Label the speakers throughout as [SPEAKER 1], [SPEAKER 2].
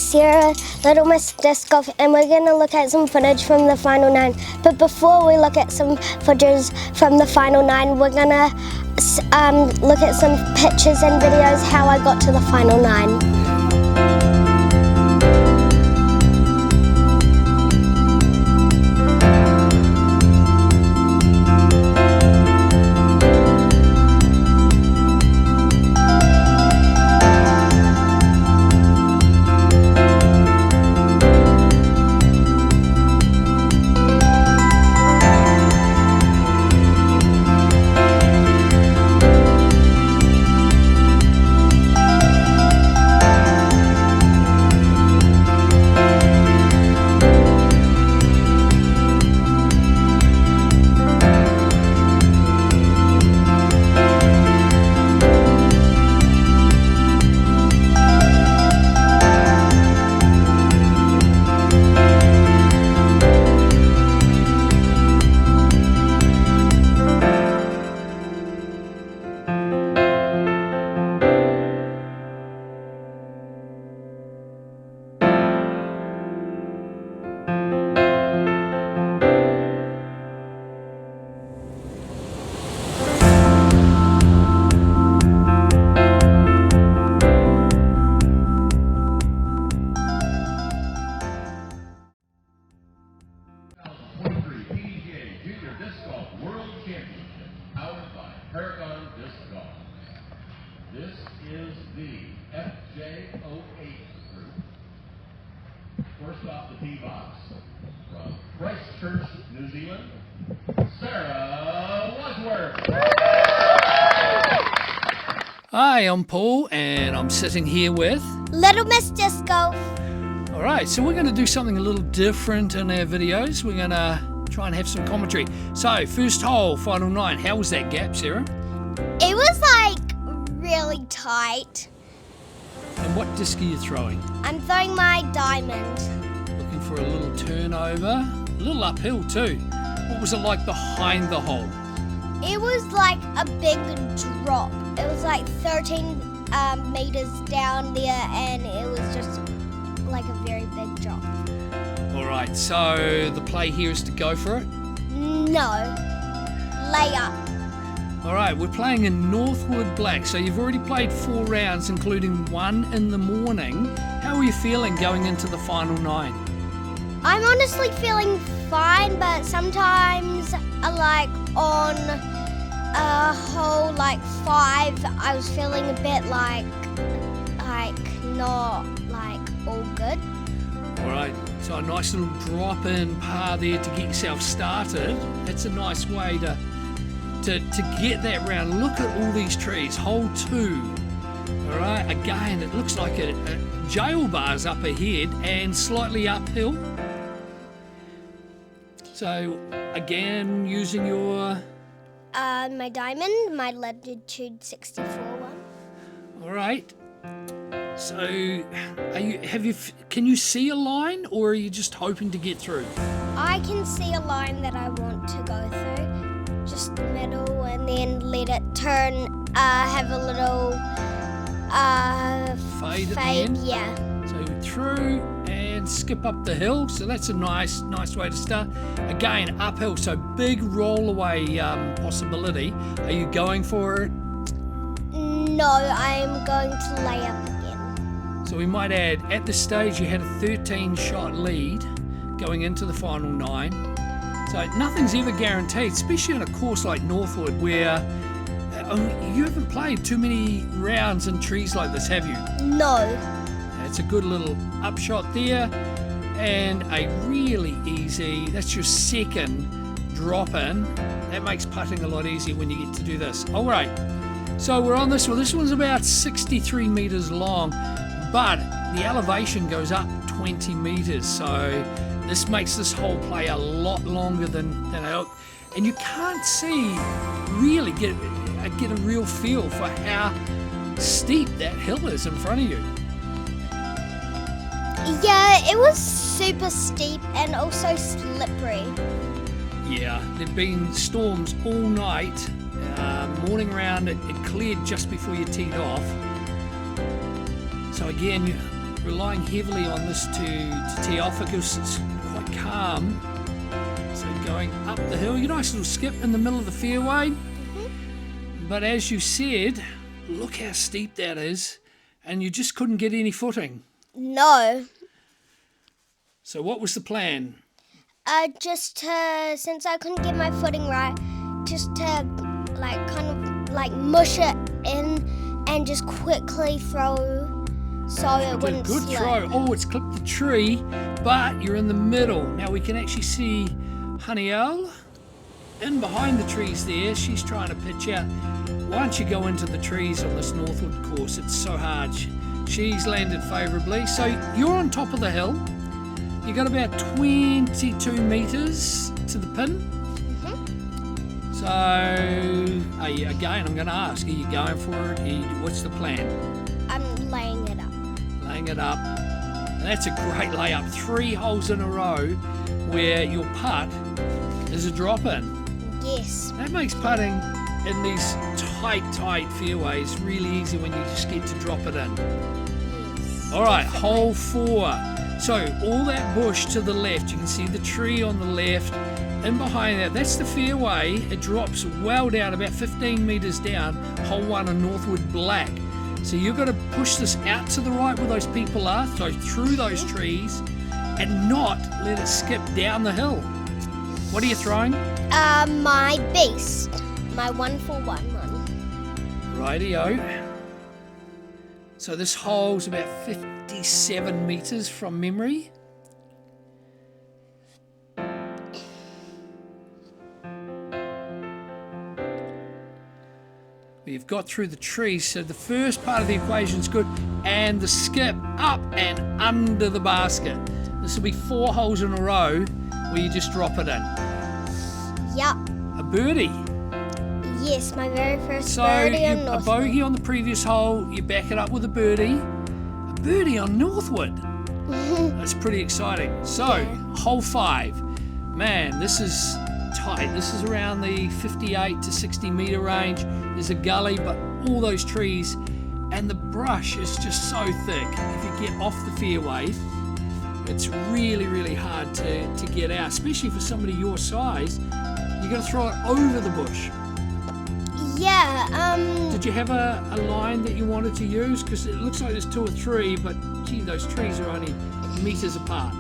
[SPEAKER 1] Sarah, Little Miss Disc Golf, and we're going to look at some footage from the Final 9. But before we look at some footage from the Final 9, we're going to look at some pictures and videos how I got to the Final 9.
[SPEAKER 2] This is the FJ08 group. First off the tee box, from Christchurch, New Zealand, Sarah Wadsworth.
[SPEAKER 3] Hi, I'm Paul, and I'm sitting here with
[SPEAKER 1] Little Miss Disc Golf.
[SPEAKER 3] All right, so we're going to do something a little different in our videos. We're going to try and have some commentary. So, first hole, Final 9. How was that gap, Sarah?
[SPEAKER 1] It was like really tight.
[SPEAKER 3] And what disc are you throwing?
[SPEAKER 1] I'm throwing my diamond.
[SPEAKER 3] Looking for a little turnover, a little uphill too. What was it like behind the hole?
[SPEAKER 1] It was like a big drop. It was like 13 meters down there, and it was just like a very big drop.
[SPEAKER 3] All right, so the play here is to go for it?
[SPEAKER 1] No, lay up.
[SPEAKER 3] All right, we're playing in Northwood Black, so you've already played 4 rounds, including 1 in the morning. How are you feeling going into the Final 9?
[SPEAKER 1] I'm honestly feeling fine, but sometimes, like on hole like 5, I was feeling a bit like not like all good.
[SPEAKER 3] All right, so a nice little drop in par there to get yourself started. That's a nice way to get that round. Look at all these trees. Hole 2. All right, again, it looks like a jail bar's up ahead and slightly uphill. So again, using your
[SPEAKER 1] my diamond, my latitude 64 one.
[SPEAKER 3] All right. So, can you see a line, or are you just hoping to get through?
[SPEAKER 1] I can see a line that I want to go through, just the middle, and then let it turn, have a little
[SPEAKER 3] Fade at the end?
[SPEAKER 1] Yeah.
[SPEAKER 3] So through and skip up the hill. So that's a nice way to start. Again, uphill, so big roll-away possibility. Are you going for it?
[SPEAKER 1] No, I'm going to lay up again.
[SPEAKER 3] So we might add, at this stage you had a 13-shot lead going into the Final 9. So nothing's ever guaranteed, especially on a course like Northwood, where you haven't played too many rounds in trees like this, have you?
[SPEAKER 1] No.
[SPEAKER 3] It's a good little upshot there, and a really easy, that's your second drop in. That makes putting a lot easier when you get to do this. All right, so we're on this one. This one's about 63 meters long, but the elevation goes up 20 meters, so this makes this whole play a lot longer than and you can't really get a real feel for how steep that hill is in front of you.
[SPEAKER 1] Yeah, it was super steep and also slippery.
[SPEAKER 3] Yeah, there've been storms all night. Morning round, it cleared just before you teed off. So again, relying heavily on this to tee off because it's quite calm. So going up the hill, you nice little skip in the middle of the fairway. But as you said, look how steep that is, and you just couldn't get any footing.
[SPEAKER 1] No.
[SPEAKER 3] So what was the plan?
[SPEAKER 1] Just to, since I couldn't get my footing right, just to mush it in and just quickly throw so it wouldn't
[SPEAKER 3] Good
[SPEAKER 1] slip.
[SPEAKER 3] throw. Oh, it's clipped the tree, but you're in the middle. Now we can actually see Haniel in behind the trees there. She's trying to pitch out. Once you go into the trees on this Northwood course, it's so hard. She's landed favourably. So you're on top of the hill. You got about 22 metres to the pin. So, again, I'm going to ask, are you going for it? What's the plan?
[SPEAKER 1] I'm laying it up.
[SPEAKER 3] Laying it up. And that's a great layup. 3 holes in a row where your putt is a drop-in.
[SPEAKER 1] Yes.
[SPEAKER 3] That makes putting in these tight fairways really easy when you just get to drop it in.
[SPEAKER 1] Yes.
[SPEAKER 3] All right, hole 4. So all that bush to the left, you can see the tree on the left. In behind that, that's the fairway. It drops well down, about 15 metres down, hole 1 on Northwood Black. So you've got to push this out to the right where those people are, so through those trees, and not let it skip down the hill. What are you throwing?
[SPEAKER 1] My beast. My 1-for-1 one.
[SPEAKER 3] Rightio. So this hole's about 57 metres from memory. We've got through the trees, so the first part of the equation's good, and the skip up and under the basket. This will be 4 holes in a row where you just drop it in.
[SPEAKER 1] Yup.
[SPEAKER 3] A birdie.
[SPEAKER 1] Yes, my very first
[SPEAKER 3] So
[SPEAKER 1] birdie on
[SPEAKER 3] a
[SPEAKER 1] Northwood.
[SPEAKER 3] bogey on the previous hole, you back it up with a birdie. A birdie on Northwood. That's pretty exciting. So, hole 5. Man, this is tight. This is around the 58 to 60 metre range. There's a gully, but all those trees, and the brush is just so thick. If you get off the fairway, it's really, really hard to get out, especially for somebody your size. You got to throw it over the bush.
[SPEAKER 1] Yeah,
[SPEAKER 3] Did you have a line that you wanted to use? Because it looks like there's 2 or 3, but gee, those trees are only metres apart.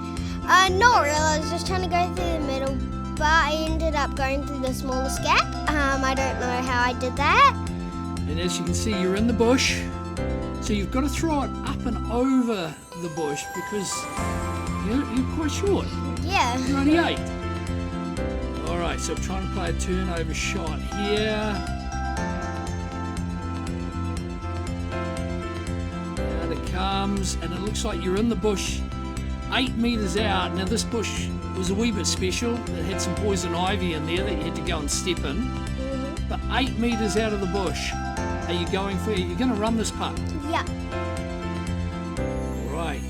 [SPEAKER 1] not really. I was just trying to go through the middle, but I ended up going through the smallest gap. I don't know how I did that.
[SPEAKER 3] And as you can see, you're in the bush. So you've got to throw it up and over the bush because you're quite short.
[SPEAKER 1] Yeah.
[SPEAKER 3] You're only 8. All right, so I'm trying to play a turnover shot here. Out it comes, and it looks like you're in the bush 8 metres out. Now this bush was a wee bit special. It had some poison ivy in there that you had to go and step in. But 8 metres out of the bush, are you going for it? You're going to run this putt.
[SPEAKER 1] Yeah.
[SPEAKER 3] Right.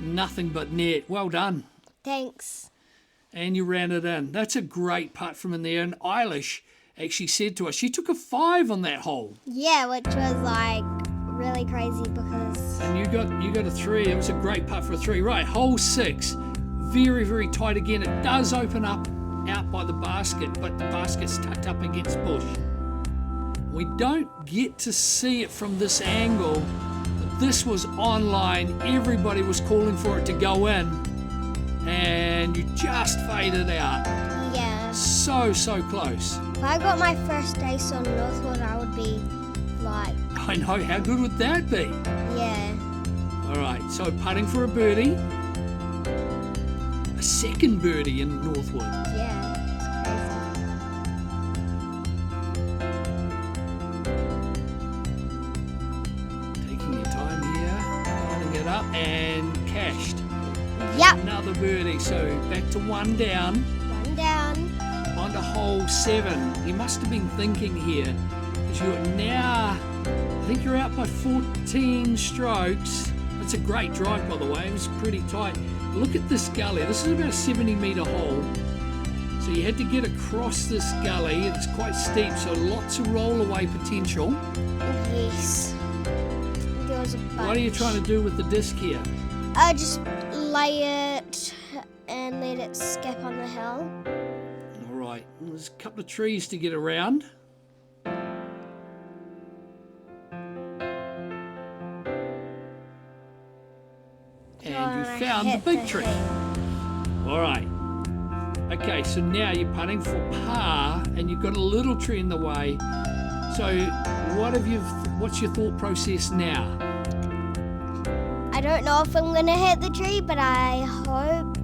[SPEAKER 3] Nothing but net. Well done.
[SPEAKER 1] Thanks.
[SPEAKER 3] And you ran it in. That's a great putt from in there. And Eilish actually said to us, she took a 5 on that hole.
[SPEAKER 1] Yeah, which was like really crazy because.
[SPEAKER 3] And you got a 3. It was a great putt for a 3. Right, hole 6. Very, very tight again. It does open up out by the basket, but the basket's tucked up against bush. We don't get to see it from this angle, but this was online. Everybody was calling for it to go in, and you just faded out.
[SPEAKER 1] Yeah.
[SPEAKER 3] So close.
[SPEAKER 1] If I got my first ace on Northwood, I would be like.
[SPEAKER 3] I know, how good would that be?
[SPEAKER 1] Yeah.
[SPEAKER 3] All right, so putting for a birdie. A second birdie in Northwood.
[SPEAKER 1] Yeah.
[SPEAKER 3] Taking your time here, lining it up, and cashed.
[SPEAKER 1] Yep.
[SPEAKER 3] Another birdie, so back to 1 down.
[SPEAKER 1] 1 down.
[SPEAKER 3] On to hole 7. You must have been thinking here, because you're now, I think you're out by 14 strokes. That's a great drive, by the way. It was pretty tight. Look at this gully. This is about a 70 metre hole. So So you had to get across this gully. It's quite steep, so lots of roll away potential.
[SPEAKER 1] Yes. There was a bunch.
[SPEAKER 3] What are you trying to do with the disc here?
[SPEAKER 1] I just lay it and let it skip on the hill.
[SPEAKER 3] All right, there's a couple of trees to get around. And you found the big tree. All right. Okay, so now you're putting for par, and you've got a little tree in the way. So, what's your thought process now?
[SPEAKER 1] I don't know if I'm gonna hit the tree, but I hope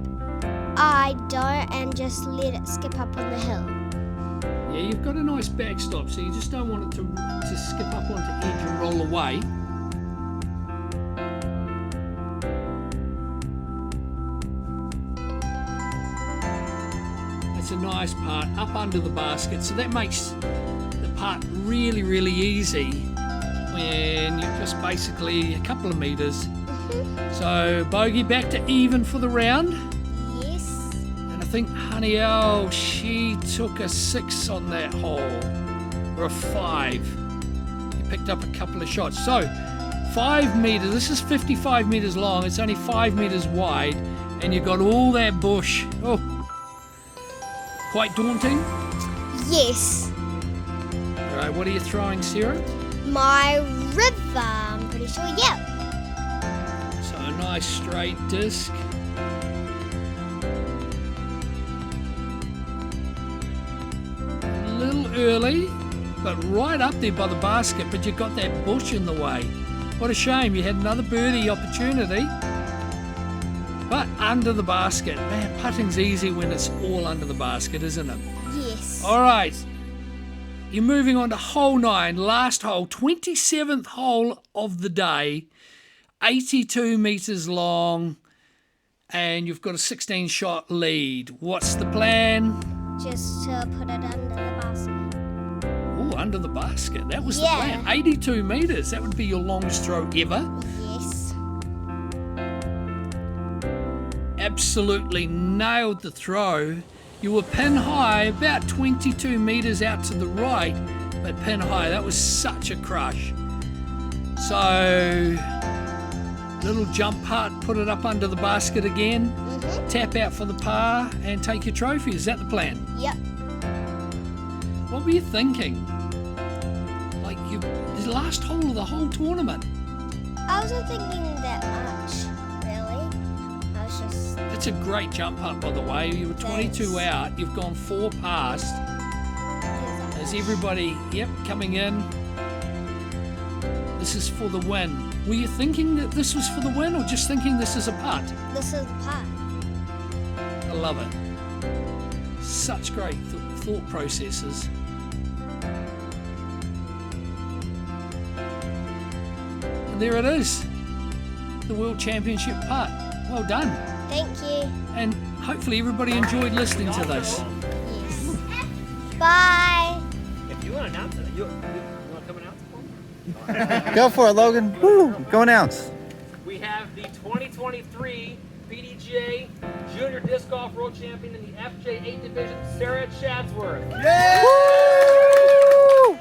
[SPEAKER 1] I don't, and just let it skip up on the hill.
[SPEAKER 3] Yeah, you've got a nice backstop, so you just don't want it to skip up onto edge and roll away. It's a nice part up under the basket, so that makes the putt really, really easy when you're just basically a couple of meters. So bogey back to even for the round.
[SPEAKER 1] Yes.
[SPEAKER 3] And I think Honey Owl, she took a 6 on that hole, or a 5. You picked up a couple of shots. So 5 meters, this is 55 meters long, it's only 5 meters wide, and you've got all that bush. Oh, quite daunting.
[SPEAKER 1] Yes.
[SPEAKER 3] All right, what are you throwing, Sarah?
[SPEAKER 1] My river, I'm pretty sure, yeah.
[SPEAKER 3] So a nice straight disc. A little early, but right up there by the basket, but you've got that bush in the way. What a shame, you had another birdie opportunity. But under the basket. Man, putting's easy when it's all under the basket, isn't it?
[SPEAKER 1] Yes.
[SPEAKER 3] All right. You're moving on to hole 9, last hole, 27th hole of the day, 82 meters long, and you've got a 16-shot lead. What's the plan?
[SPEAKER 1] Just to put it under the basket.
[SPEAKER 3] Oh, under the basket. That was the
[SPEAKER 1] Yeah.
[SPEAKER 3] plan. 82 meters. That would be your longest throw ever.
[SPEAKER 1] Yes.
[SPEAKER 3] Absolutely nailed the throw. You were pin high, about 22 meters out to the right, but pin high. That was such a crush. So, little jump putt, put it up under the basket again, tap out for the par, and take your trophy. Is that the plan?
[SPEAKER 1] Yep.
[SPEAKER 3] What were you thinking? Like, the last hole of the whole tournament.
[SPEAKER 1] I wasn't thinking that much, really. I was just...
[SPEAKER 3] It's a great jump putt, by the way. You were 22
[SPEAKER 1] Thanks.
[SPEAKER 3] out. You've gone 4 past. As everybody, yep, coming in. This is for the win. Were you thinking that this was for the win, or just thinking this is a putt?
[SPEAKER 1] This is the part.
[SPEAKER 3] I love it. Such great thought processes. And there it is. The World Championship putt. Well done.
[SPEAKER 1] Thank you.
[SPEAKER 3] And hopefully everybody enjoyed listening to this.
[SPEAKER 1] Yes. Bye.
[SPEAKER 4] If you want to announce it, you want to come announce it for me?
[SPEAKER 5] Go for it, Logan. Woo! Go announce.
[SPEAKER 4] We have the 2023 PDGA Junior Disc Golf World Champion in the FJ08 division, Sarah Chadsworth.
[SPEAKER 5] Woo!